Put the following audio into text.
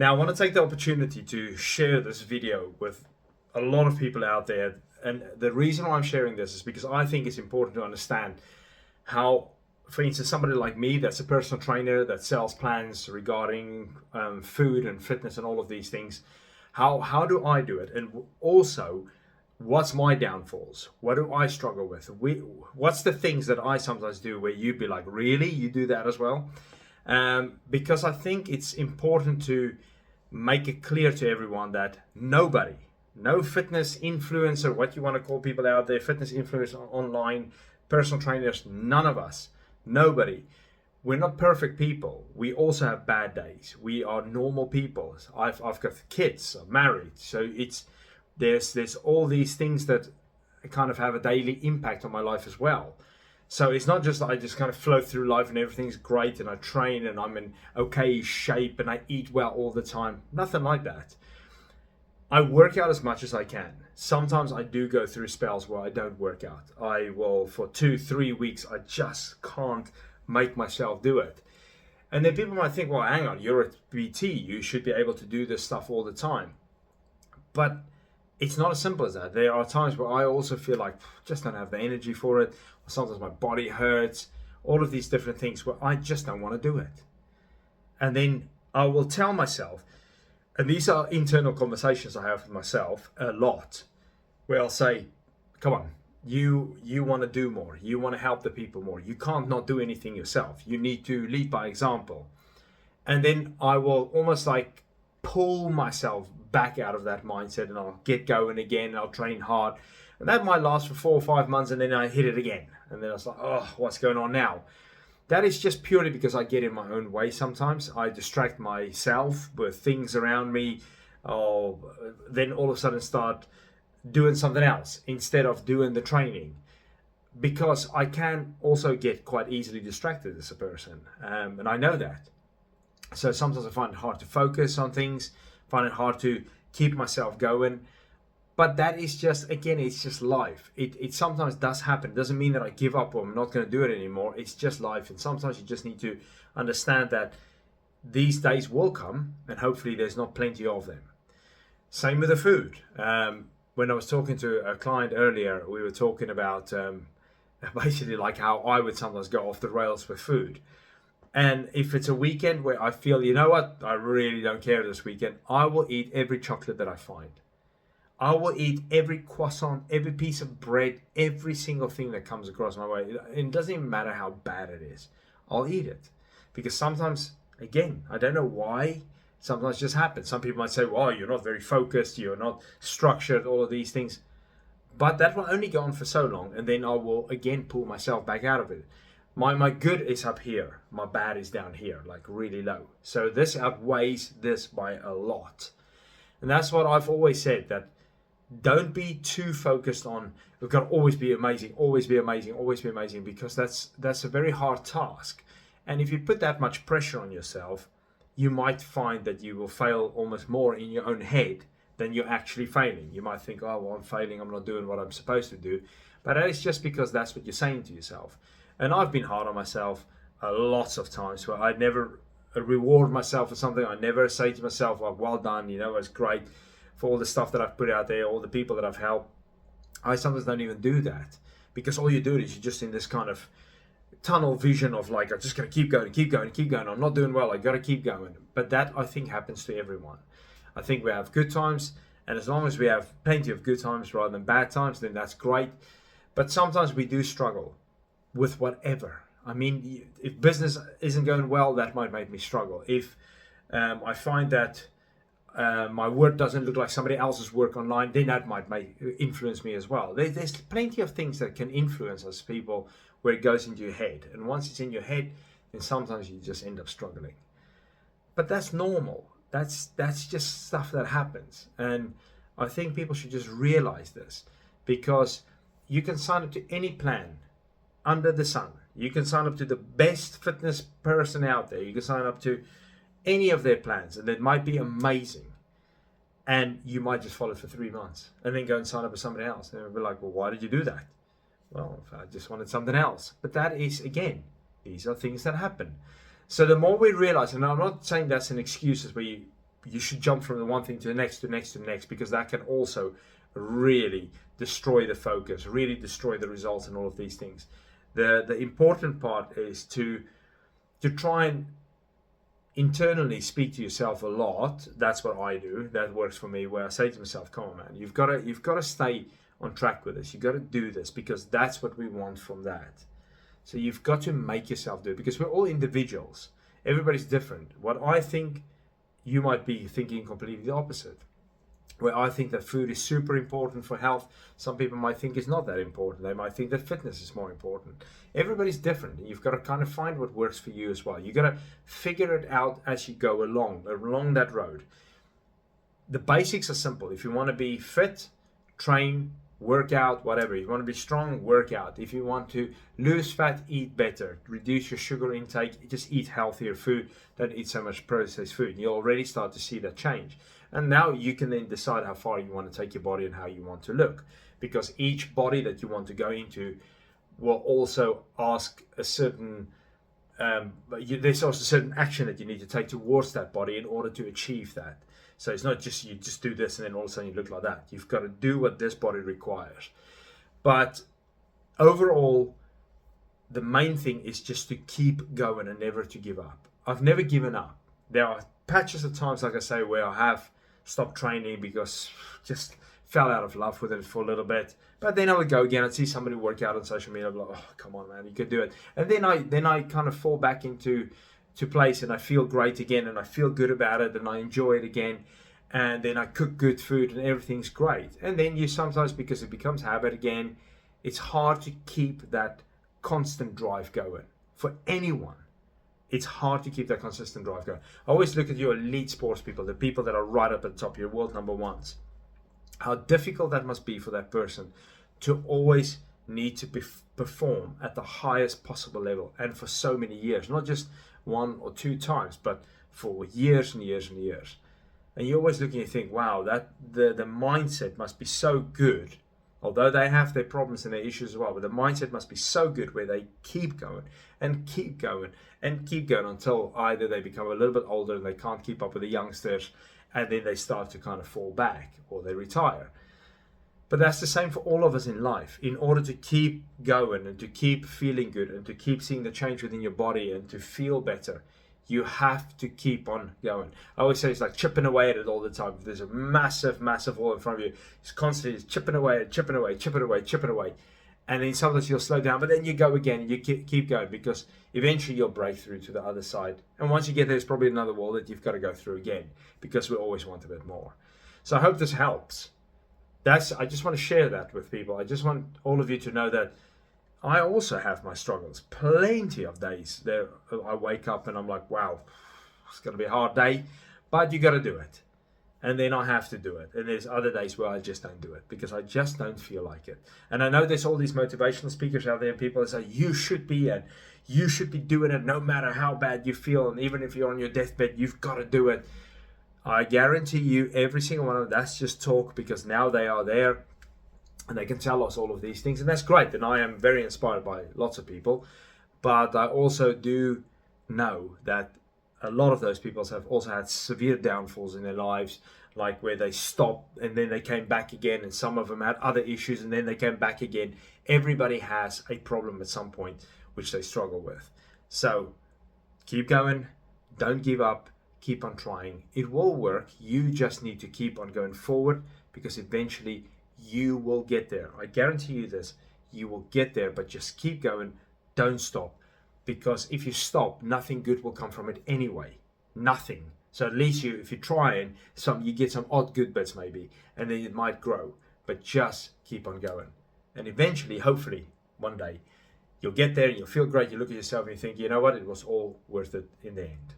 Now, I want to take the opportunity to share this video with a lot of people out there. And the reason why I'm sharing this is because I think it's important to understand how, for instance, somebody like me that's a personal trainer that sells plans regarding food and fitness and all of these things, how do I do it? And also, what's my downfalls? What do I struggle with? What's the things that I sometimes do where you'd be like, really? You do that as well? Because I think it's important to make it clear to everyone that nobody, no fitness influencer, what you want to call people out there, fitness influencers online, personal trainers, none of us, nobody. We're not perfect people. We also have bad days. We are normal people. I've got kids. I'm married, so there's all these things that kind of have a daily impact on my life as well. So it's not just that I just kind of float through life and everything's great and I train and I'm in okay shape and I eat well all the time. Nothing like that. I work out as much as I can. Sometimes I do go through spells where I don't work out. I will, for 2-3 weeks, I just can't make myself do it. And then people might think, well, hang on, you're a PT. You should be able to do this stuff all the time. But it's not as simple as that. There are times where I also feel like just don't have the energy for it. Sometimes my body hurts. All of these different things where I just don't want to do it. And then I will tell myself, and these are internal conversations I have with myself a lot, where I'll say, come on, you want to do more. You want to help the people more. You can't not do anything yourself. You need to lead by example. And then I will almost like pull myself back out of that mindset and I'll get going again and I'll train hard. And that might last for 4 or 5 months and then I hit it again. And then I was like, oh, what's going on now? That is just purely because I get in my own way sometimes. I distract myself with things around me, or then all of a sudden start doing something else instead of doing the training. Because I can also get quite easily distracted as a person, and I know that. So sometimes I find it hard to focus on things, find it hard to keep myself going. But that is just, again, it's just life. It sometimes does happen. It doesn't mean that I give up or I'm not going to do it anymore. It's just life. And sometimes you just need to understand that these days will come and hopefully there's not plenty of them. Same with the food. When I was talking to a client earlier, we were talking about basically like how I would sometimes go off the rails with food. And if it's a weekend where I feel, you know what, I really don't care this weekend, I will eat every chocolate that I find. I will eat every croissant, every piece of bread, every single thing that comes across my way. It doesn't even matter how bad it is. I'll eat it. Because sometimes, again, I don't know why, sometimes it just happens. Some people might say, well, you're not very focused, you're not structured, all of these things. But that will only go on for so long, and then I will again pull myself back out of it. My good is up here, my bad is down here, like really low. So this outweighs this by a lot. And that's what I've always said, that don't be too focused on, we've got to always be amazing, always be amazing, always be amazing, because that's a very hard task. And if you put that much pressure on yourself, you might find that you will fail almost more in your own head than you're actually failing. You might think, oh, well, I'm failing, I'm not doing what I'm supposed to do. But that is just because that's what you're saying to yourself. And I've been hard on myself lots of times where I never reward myself for something. I never say to myself, oh, well done, you know, it's great for all the stuff that I've put out there, all the people that I've helped. I sometimes don't even do that because all you do is you're just in this kind of tunnel vision of like, I'm just going to keep going, keep going, keep going. I'm not doing well. I got to keep going. But that I think happens to everyone. I think we have good times, and as long as we have plenty of good times rather than bad times, then that's great. But sometimes we do struggle with whatever. I mean, if business isn't going well, that might make me struggle. If I find that my work doesn't look like somebody else's work online, then that might influence me as well. There's plenty of things that can influence us people where it goes into your head. And once it's in your head, then sometimes you just end up struggling. But that's normal. That's just stuff that happens. And I think people should just realize this, because you can sign up to any plan under the sun. You can sign up to the best fitness person out there. You can sign up to any of their plans, and it might be amazing. And you might just follow it for 3 months and then go and sign up with somebody else. And they'll be like, well, why did you do that? Well, I just wanted something else. But that is, again, these are things that happen. So the more we realize, and I'm not saying that's an excuse where you should jump from the one thing to the next, to the next, to the next, because that can also really destroy the focus, really destroy the results and all of these things. The important part is to try and internally speak to yourself a lot. That's what I do. That works for me, where I say to myself, come on man, you've got to stay on track with this. You've got to do this, because that's what we want from that. So you've got to make yourself do it, because we're all individuals. Everybody's different. What I think, you might be thinking completely the opposite. Where I think that food is super important for health, some people might think it's not that important. They might think that fitness is more important. Everybody's different, and you've got to kind of find what works for you as well. You've got to figure it out as you go along that road. The basics are simple. If you want to be fit, train, work out, whatever. If you want to be strong, work out. If you want to lose fat, eat better. Reduce your sugar intake, just eat healthier food. Don't eat so much processed food. You'll already start to see that change. And now you can then decide how far you want to take your body and how you want to look. Because each body that you want to go into will also ask a certain, there's also a certain action that you need to take towards that body in order to achieve that. So it's not just you just do this and then all of a sudden you look like that. You've got to do what this body requires. But overall, the main thing is just to keep going and never to give up. I've never given up. There are patches of times, like I say, where I have stopped training because just fell out of love with it for a little bit. But then I would go again. I'd see somebody work out on social media. I'd be like, oh, come on, man, you could do it. And then I kind of fall back into place, and I feel great again, and I feel good about it, and I enjoy it again. And then I cook good food, and everything's great. And then you sometimes, because it becomes habit again, it's hard to keep that constant drive going for anyone. It's hard to keep that consistent drive going. I always look at your elite sports people, the people that are right up at the top, your world number ones. How difficult that must be for that person to always need to perform at the highest possible level, and for so many years, not just 1 or 2 times, but for years and years and years. And you're always looking and you think, wow, that the mindset must be so good. Although they have their problems and their issues as well, but the mindset must be so good where they keep going and keep going and keep going until either they become a little bit older and they can't keep up with the youngsters, and then they start to kind of fall back, or they retire. But that's the same for all of us in life. In order to keep going and to keep feeling good and to keep seeing the change within your body and to feel better, you have to keep on going. I always say it's like chipping away at it all the time. If there's a massive, massive wall in front of you, it's constantly chipping away, chipping away, chipping away, chipping away. And then sometimes you'll slow down, but then you go again and you keep going, because eventually you'll break through to the other side. And once you get there, there's probably another wall that you've got to go through again, because we always want a bit more. So I hope this helps. I just want to share that with people. I just want all of you to know that I also have my struggles. Plenty of days there I wake up and I'm like, wow, it's going to be a hard day, but you got to do it. And then I have to do it. And there's other days where I just don't do it because I just don't feel like it. And I know there's all these motivational speakers out there and people that say, you should be doing it no matter how bad you feel. And even if you're on your deathbed, you've got to do it. I guarantee you every single one of them, that's just talk, because now they are there and they can tell us all of these things. And that's great. And I am very inspired by lots of people. But I also do know that a lot of those people have also had severe downfalls in their lives, like where they stopped and then they came back again, and some of them had other issues and then they came back again. Everybody has a problem at some point which they struggle with. So keep going, don't give up, keep on trying. It will work. You just need to keep on going forward, because eventually you will get there. I guarantee you this, you will get there, but just keep going, don't stop. Because if you stop, nothing good will come from it anyway. Nothing. So at least if you try and you get some odd good bits maybe, and then it might grow. But just keep on going. And eventually, hopefully, one day, you'll get there and you'll feel great. You look at yourself and you think, you know what, it was all worth it in the end.